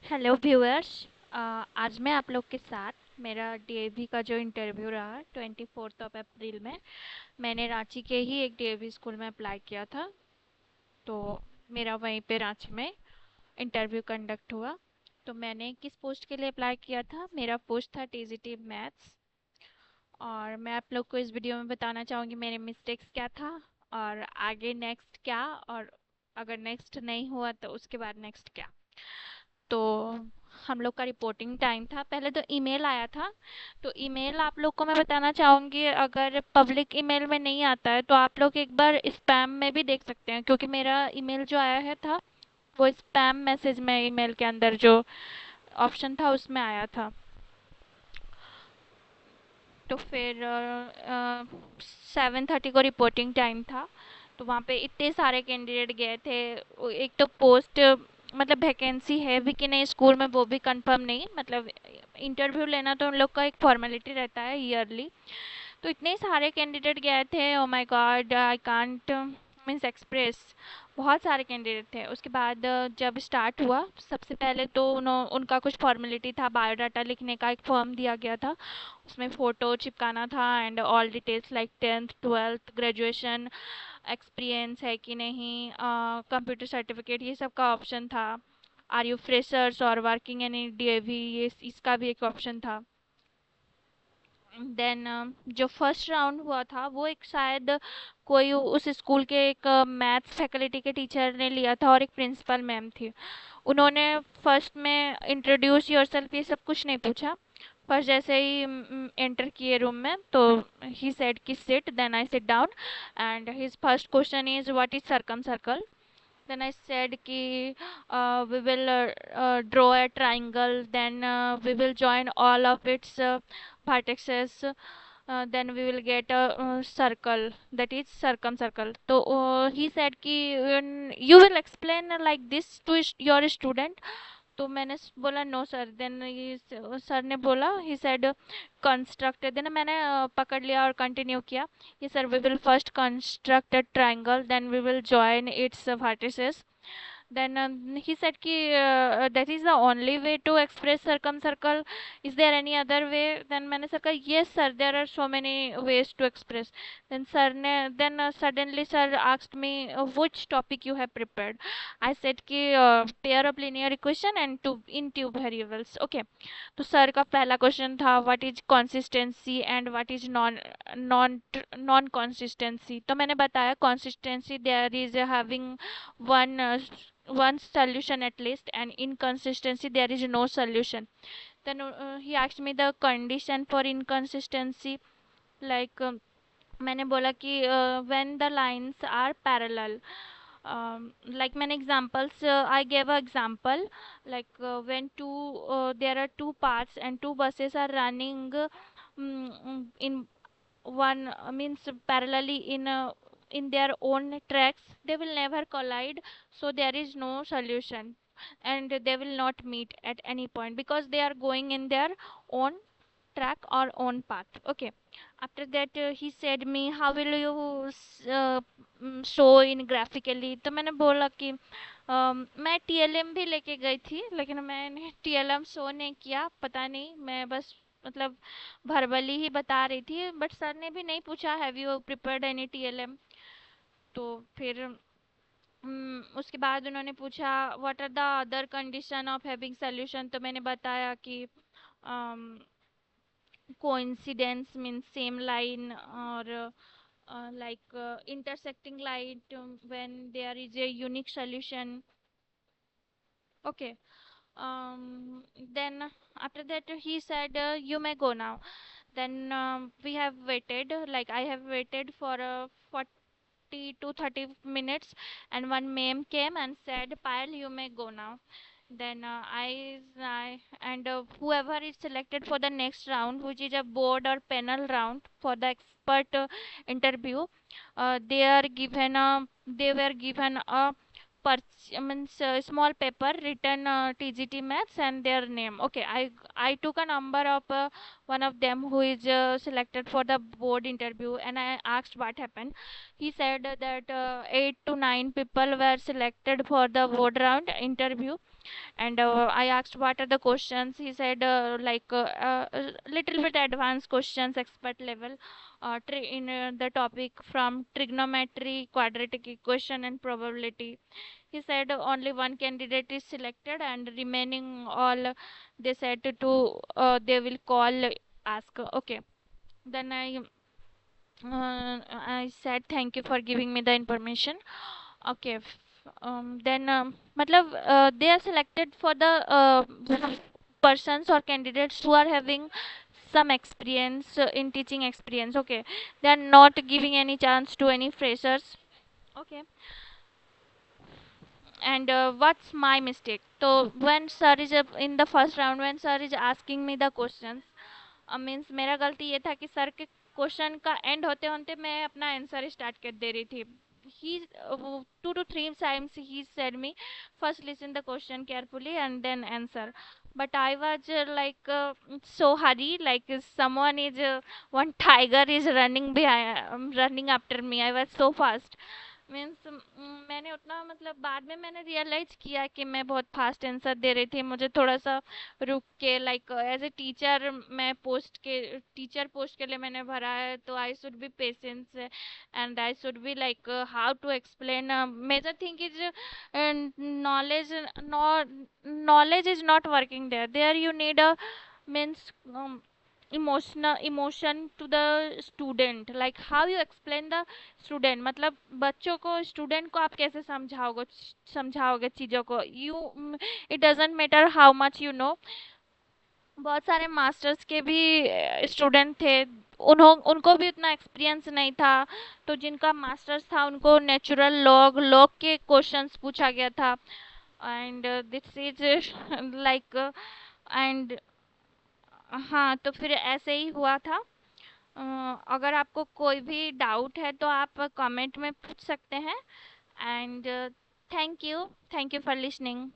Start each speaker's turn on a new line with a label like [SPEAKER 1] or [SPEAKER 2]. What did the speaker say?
[SPEAKER 1] Hello viewers. आज मैं आप लोग के साथ मेरा डीएवी का जो इंटरव्यू रहा 24 अप्रैल में, मैंने रांची के ही एक डीएवी स्कूल में अप्लाई किया था। तो मेरा वहीं पे रांची में इंटरव्यू कंडक्ट हुआ। तो मैंने किस पोस्ट के लिए अप्लाई किया था? मेरा पोस्ट था टीजीटी मैथ्स। और मैं आप लोग को इस वीडियो में बताना चाहूँगी मेरे मिस्टेक्स क्या था और आगे नेक्स्ट क्या, और अगर नेक्स्ट नहीं हुआ तो उसके बाद नेक्स्ट क्या। तो हम लोग का रिपोर्टिंग टाइम था, पहले तो ईमेल आया था। तो ईमेल आप लोग को मैं बताना चाहूँगी, अगर पब्लिक ईमेल में नहीं आता है तो आप लोग एक बार स्पैम में भी देख सकते हैं, क्योंकि मेरा ईमेल जो आया है था वो स्पैम मैसेज में, ईमेल के अंदर जो ऑप्शन था उसमें आया था। तो फिर 7:30 को रिपोर्टिंग टाइम था। तो वहाँ पे इतने सारे कैंडिडेट गए थे। एक तो पोस्ट मतलब वैकेंसी है भी कि नहीं स्कूल में वो भी कंफर्म नहीं, मतलब इंटरव्यू लेना तो उन लोग का एक फॉर्मेलिटी रहता है ईयरली। तो इतने सारे कैंडिडेट गए थे, oh my God, I can't means express. बहुत सारे कैंडिडेट थे। उसके बाद जब स्टार्ट हुआ, सबसे पहले तो उनका कुछ फॉर्मेलिटी था, बायोडाटा लिखने का एक फॉर्म दिया गया था, उसमें फ़ोटो चिपकाना था and all details like 10th 12th graduation experience है कि नहीं, कंप्यूटर सर्टिफिकेट, ये सब का ऑप्शन था। आर यू फ्रेशर्स और वर्किंग इन डीएवी, ये इसका भी एक ऑप्शन था। देन जो फर्स्ट राउंड हुआ था वो एक शायद कोई उस स्कूल के एक मैथ्स फैकल्टी के टीचर ने लिया था और एक प्रिंसिपल मैम थी। उन्होंने फर्स्ट में इंट्रोड्यूस योरसेल्फ ये सब कुछ नहीं पूछा। फर्स्ट जैसे ही एंटर किए रूम में तो ही सेड कि sit, then I sit down and his first question is what is circum circle. Then I said ki we will draw a triangle, then we will join all of its vertices, then we will get a circle, that is circumcircle. So he said ki you will explain like this to your student. तो मैंने बोला no sir. Then ये sir ने बोला, he said construct, then मैंने पकड़ लिया और कंटिन्यू किया। ये sir, we will first construct a triangle, then we will join its vertices. Then he said ki that is the only way to express circumcircle. Is there any other way? Then मैंने sir कहा yes sir, there are so many ways to express. Then sir ने then suddenly sir asked me which topic you have prepared. I said कि pair of linear equation and two in tube variables. Okay. तो sir का पहला question था what is consistency and what is non non consistency. तो मैंने बताया consistency there is having one one solution at least, and inconsistency there is no solution. Then he asked me the condition for inconsistency, like मैंने बोला कि when the lines are parallel, like many examples, I gave an example like when there are two paths and two buses are running in one means parallelly in their own tracks, they will never collide, so there is no solution and they will not meet at any point because they are going in their own track or own path. Okay. After that he said me how will you show in graphically। तो मैंने बोला कि मैं TLM भी लेके गई थी लेकिन मैंने टीएलएम शो नहीं किया, पता नहीं, मैं बस मतलब भरबली ही बता रही थी। बट सर ने भी नहीं पूछा have you prepared any TLM. तो फिर उसके बाद उन्होंने पूछा what are the other condition of having solution. तो मैंने बताया कि कोइंसिडेंस मीन्स सेम लाइन, और like intersecting line when there is a unique solution. Okay. Then after that he said you may go now. Then we have waited, like I have waited for 40 to 30 minutes, and one ma'am came and said Payal you may go now. Then I and whoever is selected for the next round, which is a board or panel round for the expert interview, they were given a means small paper written TGT maths and their name. Okay, I took a number of one of them who is selected for the board interview, and I asked what happened. He said that 8 to 9 people were selected for the board round interview, And I asked what are the questions. He said little bit advanced questions, expert level, in the topic from trigonometry, quadratic equation, and probability. He said only one candidate is selected, and remaining all they said to they will call, ask. Okay. Then I said thank you for giving me the information. Okay. Then matlab, they are selected for the persons or candidates who are having some experience in teaching experience. Okay, they are not giving any chance to any freshers. Okay. And what's my mistake? So when sir is in the first round, when sir is asking me the questions, means मेरा गलती ये था कि sir के question का and होते होते मैं अपना आंसर स्टार्ट कर दे रही थी. He 2 to 3 times he said me first listen the question carefully and then answer, but I was so hurry, like someone is one tiger is running behind, running after me. I was so fast. Means मैंने उतना मतलब बाद में मैंने realise किया कि मैं बहुत फास्ट आंसर दे रही थी. मुझे थोड़ा सा रुक के, लाइक एज ए टीचर, मैं पोस्ट के टीचर पोस्ट के लिए मैंने भरा है, तो I should be patience and I should be like how to explain. Major thing is knowledge. Knowledge is not working there you need a means emotion to the student, like how you explain the student. मतलब बच्चों को, student को आप कैसे समझाओगे चीज़ों को. You it doesn't matter how much you know. बहुत सारे मास्टर्स के भी स्टूडेंट थे, उनको भी उतना एक्सपीरियंस नहीं था, तो जिनका मास्टर्स था उनको नेचुरल लॉग के क्वेश्चंस पूछा गया था. And this is like and हाँ, तो फिर ऐसे ही हुआ था. अगर आपको कोई भी डाउट है तो आप कमेंट में पूछ सकते हैं. And thank you for listening.